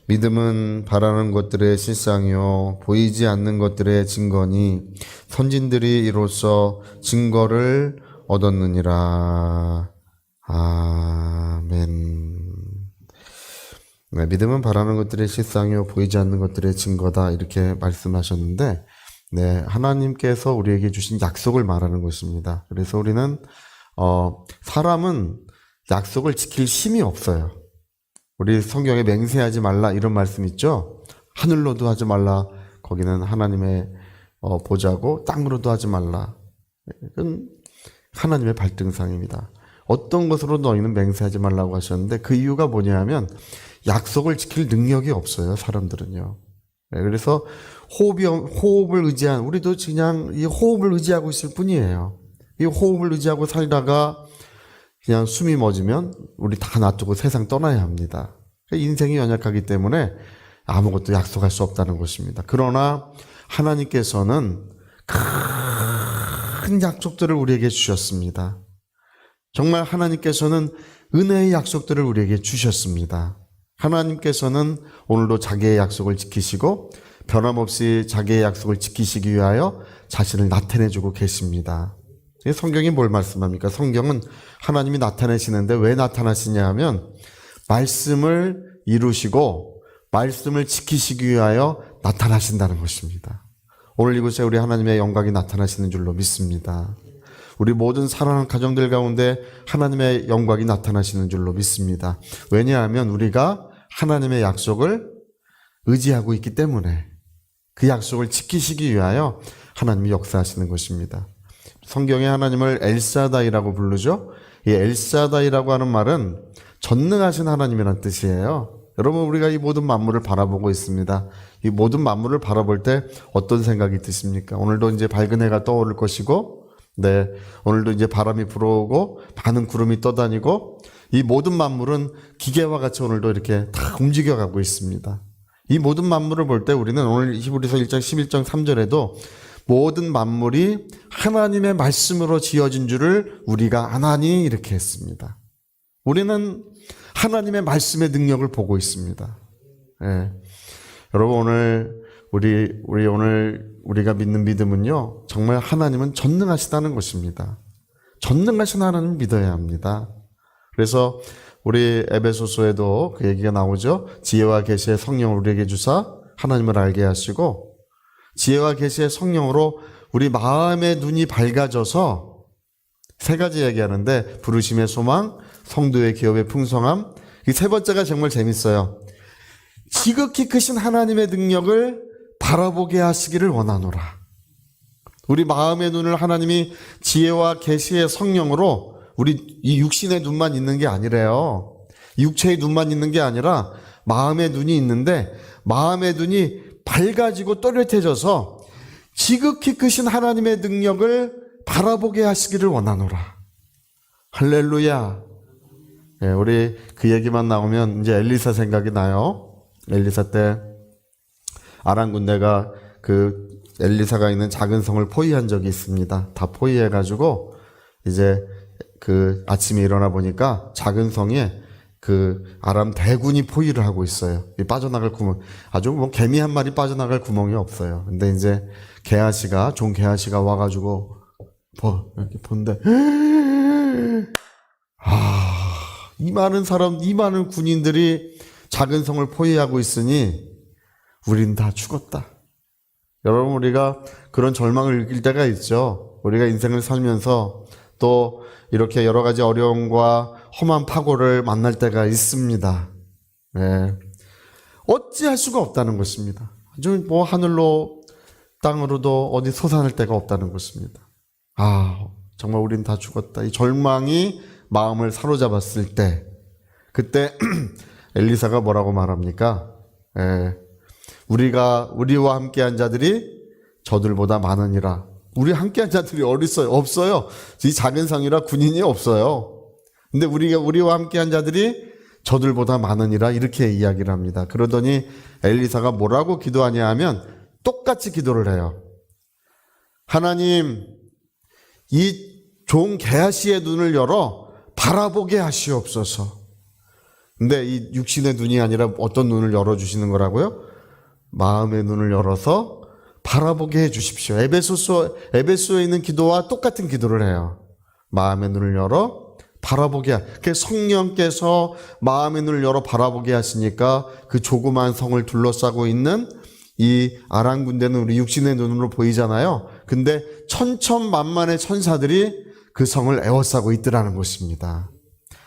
믿음은 바라는 것들의 실상이요 보이지 않는 것들의 증거니 선진들이 이로써 증거를 얻었느니라. 아멘. 네, 믿음은 바라는 것들의 실상이요 보이지 않는 것들의 증거다 이렇게 말씀하셨는데, 네, 하나님께서 우리에게 주신 약속을 말하는 것입니다. 그래서 우리는 사람은 약속을 지킬 힘이 없어요. 우리 성경에 맹세하지 말라 이런 말씀 있죠. 하늘로도 하지 말라. 거기는 하나님의 보좌고, 땅으로도 하지 말라. 이건 하나님의 발등상입니다. 어떤 것으로 너희는 맹세하지 말라고 하셨는데, 그 이유가 뭐냐면 약속을 지킬 능력이 없어요, 사람들은요. 그래서 호흡을 의지한, 우리도 그냥 이 호흡을 의지하고 있을 뿐이에요. 이 호흡을 의지하고 살다가 그냥 숨이 멎으면 우리 다 놔두고 세상 떠나야 합니다. 인생이 연약하기 때문에 아무것도 약속할 수 없다는 것입니다. 그러나 하나님께서는 큰 약속들을 우리에게 주셨습니다. 정말 하나님께서는 은혜의 약속들을 우리에게 주셨습니다. 하나님께서는 오늘도 자기의 약속을 지키시고 변함없이 자기의 약속을 지키시기 위하여 자신을 나타내주고 계십니다. 성경이 뭘 말씀합니까? 성경은 하나님이 나타내시는데 왜 나타나시냐 하면 말씀을 이루시고 말씀을 지키시기 위하여 나타나신다는 것입니다. 오늘 이곳에 우리 하나님의 영광이 나타나시는 줄로 믿습니다. 우리 모든 사랑하는 가정들 가운데 하나님의 영광이 나타나시는 줄로 믿습니다. 왜냐하면 우리가 하나님의 약속을 의지하고 있기 때문에 그 약속을 지키시기 위하여 하나님이 역사하시는 것입니다. 성경에 하나님을 엘사다이라고 부르죠. 이 엘사다이라고 하는 말은 전능하신 하나님이라는 뜻이에요. 여러분, 우리가 이 모든 만물을 바라보고 있습니다. 이 모든 만물을 바라볼 때 어떤 생각이 드십니까? 오늘도 이제 밝은 해가 떠오를 것이고, 네, 오늘도 이제 바람이 불어오고 많은 구름이 떠다니고, 이 모든 만물은 기계와 같이 오늘도 이렇게 다 움직여가고 있습니다. 이 모든 만물을 볼 때 우리는 오늘 히브리서 1장 11장 3절에도 모든 만물이 하나님의 말씀으로 지어진 줄을 우리가 아나니 이렇게 했습니다. 우리는 하나님의 말씀의 능력을 보고 있습니다. 예. 여러분, 오늘 우리가 믿는 믿음은요, 정말 하나님은 전능하시다는 것입니다. 전능하신 하나님을 믿어야 합니다. 그래서 우리 에베소서에도 그 얘기가 나오죠. 지혜와 계시의 성령을 우리에게 주사 하나님을 알게 하시고, 지혜와 계시의 성령으로 우리 마음의 눈이 밝아져서 세 가지 얘기하는데, 부르심의 소망, 성도의 기업의 풍성함, 이 세 번째가 정말 재밌어요. 지극히 크신 하나님의 능력을 바라보게 하시기를 원하노라. 우리 마음의 눈을 하나님이 지혜와 계시의 성령으로, 우리 이 육신의 눈만 있는 게 아니래요. 육체의 눈만 있는 게 아니라 마음의 눈이 있는데, 마음의 눈이 밝아지고 또렷해져서 지극히 크신 하나님의 능력을 바라보게 하시기를 원하노라. 할렐루야. 네, 우리 그 얘기만 나오면 이제 엘리사 생각이 나요. 엘리사 때 아람 군대가 그 엘리사가 있는 작은 성을 포위한 적이 있습니다. 다 포위해가지고 이제 그 아침에 일어나 보니까 작은 성에 그 아람 대군이 포위를 하고 있어요. 빠져나갈 구멍, 아주 뭐 개미 한 마리 빠져나갈 구멍이 없어요. 근데 이제 종 게하시가 와가지고 이렇게 보는데, 이 많은 사람, 이 많은 군인들이 작은 성을 포위하고 있으니 우린 다 죽었다. 여러분, 우리가 그런 절망을 느낄 때가 있죠. 우리가 인생을 살면서 또 이렇게 여러 가지 어려움과 험한 파고를 만날 때가 있습니다. 네. 어찌할 수가 없다는 것입니다. 아주 뭐 하늘로 땅으로도 어디 솟아날 데가 없다는 것입니다. 정말 우린 다 죽었다. 이 절망이 마음을 사로잡았을 때, 그때 엘리사가 뭐라고 말합니까? 우리와 함께한 자들이 저들보다 많으니라. 우리 함께한 자들이 어디 있어요? 없어요. 이 작은 성이라 군인이 없어요. 근데 우리와 함께한 자들이 저들보다 많으니라 이렇게 이야기를 합니다. 그러더니 엘리사가 뭐라고 기도하냐 하면 똑같이 기도를 해요. 하나님, 이 종 게하시의 눈을 열어 바라보게 하시옵소서. 근데 이 육신의 눈이 아니라 어떤 눈을 열어주시는 거라고요? 마음의 눈을 열어서 바라보게 해주십시오. 에베소에 있는 기도와 똑같은 기도를 해요. 마음의 눈을 열어 바라보게 그 성령께서 마음의 눈을 열어 바라보게 하시니까 그 조그만 성을 둘러싸고 있는 이 아람 군대는 우리 육신의 눈으로 보이잖아요. 근데 천천만만의 천사들이 그 성을 에워싸고 있더라는 것입니다.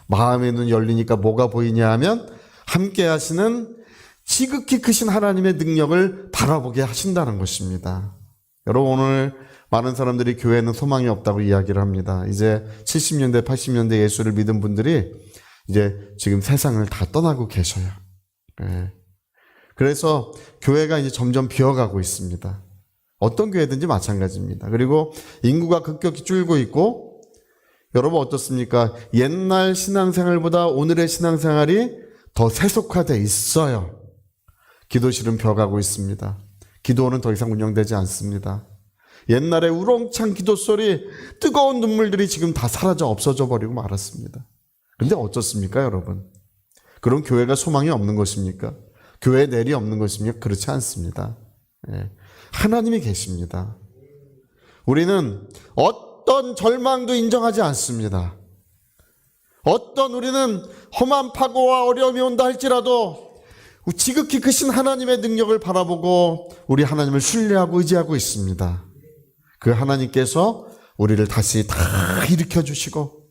마음의 눈 열리니까 뭐가 보이냐 하면 함께 하시는 지극히 크신 하나님의 능력을 바라보게 하신다는 것입니다. 여러분, 오늘 많은 사람들이 교회에는 소망이 없다고 이야기를 합니다. 이제 70년대, 80년대 예수를 믿은 분들이 이제 지금 세상을 다 떠나고 계셔요. 네. 그래서 교회가 이제 점점 비어가고 있습니다. 어떤 교회든지 마찬가지입니다. 그리고 인구가 급격히 줄고 있고, 여러분 어떻습니까? 옛날 신앙생활보다 오늘의 신앙생활이 더 세속화되어 있어요. 기도실은 벼가고 있습니다. 기도원은 더 이상 운영되지 않습니다. 옛날에 우렁찬 기도소리, 뜨거운 눈물들이 지금 다 사라져 없어져 버리고 말았습니다. 근데 어떻습니까, 여러분? 그럼 교회가 소망이 없는 것입니까? 교회에 내리 없는 것입니까? 그렇지 않습니다. 예. 하나님이 계십니다. 우리는 어떤 절망도 인정하지 않습니다. 우리는 험한 파고와 어려움이 온다 할지라도 지극히 크신 하나님의 능력을 바라보고 우리 하나님을 신뢰하고 의지하고 있습니다. 그 하나님께서 우리를 다시 다 일으켜 주시고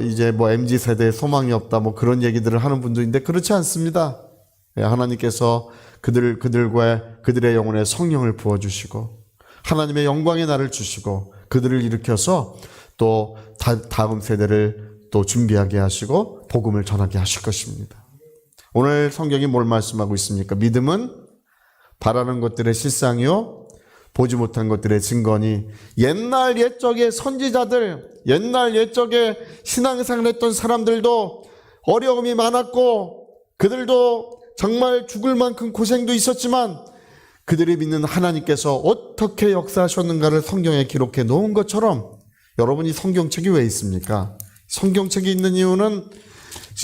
이제 MZ세대에 소망이 없다 그런 얘기들을 하는 분도 있는데 그렇지 않습니다. 하나님께서 그들의 영혼에 성령을 부어주시고 하나님의 영광의 날을 주시고 그들을 일으켜서 또 다음 세대를 또 준비하게 하시고 복음을 전하게 하실 것입니다. 오늘 성경이 뭘 말씀하고 있습니까? 믿음은 바라는 것들의 실상이요 보지 못한 것들의 증거니, 옛날 옛적의 선지자들, 옛날 옛적에 신앙생활 했던 사람들도 어려움이 많았고 그들도 정말 죽을 만큼 고생도 있었지만 그들이 믿는 하나님께서 어떻게 역사하셨는가를 성경에 기록해 놓은 것처럼, 여러분이 성경책이 왜 있습니까? 성경책이 있는 이유는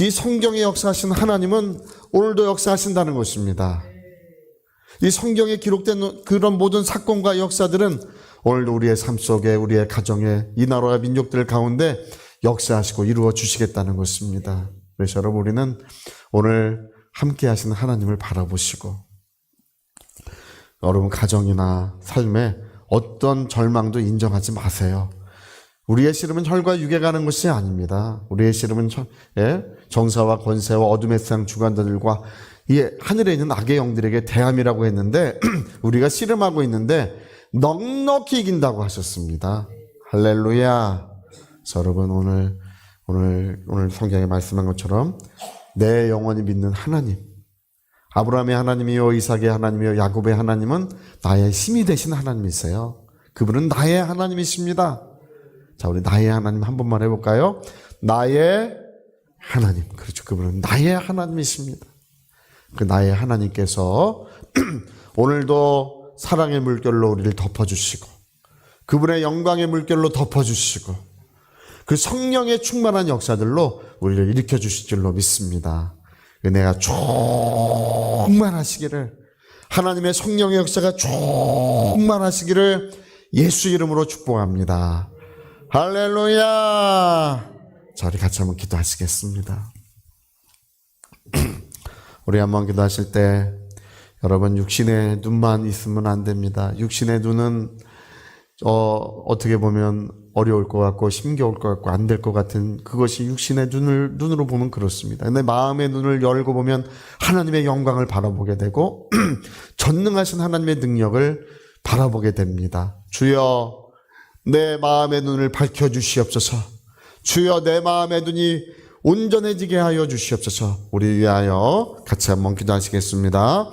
이 성경에 역사하신 하나님은 오늘도 역사하신다는 것입니다. 이 성경에 기록된 그런 모든 사건과 역사들은 오늘도 우리의 삶 속에, 우리의 가정에, 이 나라와 민족들 가운데 역사하시고 이루어 주시겠다는 것입니다. 그래서 여러분, 우리는 오늘 함께 하시는 하나님을 바라보시고 여러분 가정이나 삶에 어떤 절망도 인정하지 마세요. 우리의 씨름은 혈과 육에 가는 것이 아닙니다. 우리의 씨름은 정사와 권세와 어둠의 세상 주관자들과 이 하늘에 있는 악의 영들에게 대함이라고 했는데 우리가 씨름하고 있는데 넉넉히 이긴다고 하셨습니다. 할렐루야. 여러분, 오늘 성경에 말씀한 것처럼 내 영원히 믿는 하나님, 아브라함의 하나님이요 이삭의 하나님이요 야곱의 하나님은 나의 힘이 되신 하나님이세요. 그분은 나의 하나님이십니다. 자, 우리 나의 하나님 한 번만 해볼까요? 나의 하나님. 그렇죠. 그분은 나의 하나님이십니다. 그 나의 하나님께서 오늘도 사랑의 물결로 우리를 덮어주시고 그분의 영광의 물결로 덮어주시고 그 성령의 충만한 역사들로 우리를 일으켜 주실 줄로 믿습니다. 은혜가 충만하시기를, 하나님의 성령의 역사가 충만하시기를 예수 이름으로 축복합니다. 할렐루야. 자, 우리 같이 한번 기도하시겠습니다. 우리 한번 기도하실 때 여러분, 육신의 눈만 있으면 안 됩니다. 육신의 눈은 어떻게 보면 어려울 것 같고 힘겨울 것 같고 안 될 것 같은, 그것이 육신의 눈으로 보면 그렇습니다. 근데 마음의 눈을 열고 보면 하나님의 영광을 바라보게 되고 전능하신 하나님의 능력을 바라보게 됩니다. 주여, 내 마음의 눈을 밝혀주시옵소서. 주여, 내 마음의 눈이 온전해지게 하여 주시옵소서. 우리 위하여 같이 한번 기도하시겠습니다.